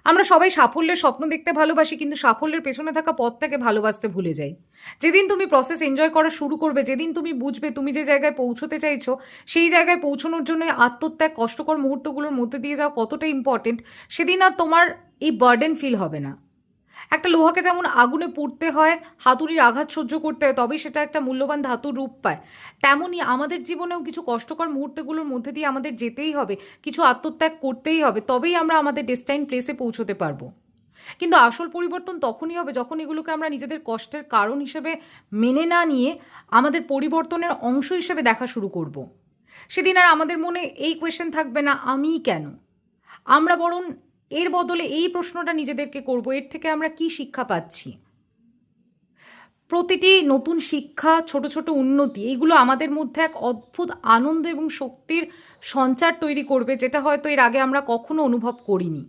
আমরা সবাই সাফল্যের স্বপ্ন দেখতে ভালোবাসি, কিন্তু সাফল্যের পেছনে থাকা পথটাকে ভালোবাসতে ভুলে যাই। যেদিন তুমি প্রসেস এনজয় করা শুরু করবে, যেদিন তুমি বুঝবে তুমি যে জায়গায় পৌঁছতে চাইছো সেই জায়গায় পৌঁছানোর জন্য আত্মত্যাগ, কষ্টকর মুহূর্তগুলোর মধ্যে দিয়ে যাওয়া কতটা ইম্পর্টেন্ট, সেদিন আর তোমার এই বার্ডেন ফিল হবে না। একটা লোহাকে যেমন আগুনে পুড়তে হয়, হাতুড়ির আঘাত সহ্য করতে হয়, তবেই সেটা একটা মূল্যবান ধাতুর রূপ পায়। তেমনই আমাদের জীবনেও কিছু কষ্টকর মুহূর্তগুলোর মধ্যে দিয়ে আমাদের যেতেই হবে, কিছু আত্মত্যাগ করতেই হবে, তবেই আমরা আমাদের ডেস্টাইন প্লেসে পৌঁছতে পারবো। কিন্তু আসল পরিবর্তন তখনই হবে যখন এগুলোকে আমরা নিজেদের কষ্টের কারণ হিসেবে মেনে না নিয়ে আমাদের পরিবর্তনের অংশ হিসেবে দেখা শুরু করব। সেদিন আর আমাদের মনে এই কোয়েশ্চেন থাকবে না আমি কেন। আমরা বরং এর বদলে এই প্রশ্নটা নিজেদেরকে করব, এর থেকে আমরা কি শিক্ষা পাচ্ছি। প্রতিটি নতুন শিক্ষা, ছোট ছোট উন্নতি, এইগুলো আমাদের মধ্যে এক অদ্ভুত আনন্দ এবং শক্তির সঞ্চার তৈরি করবে, যেটা হয়তো এর আগে আমরা কখনো অনুভব করিনি।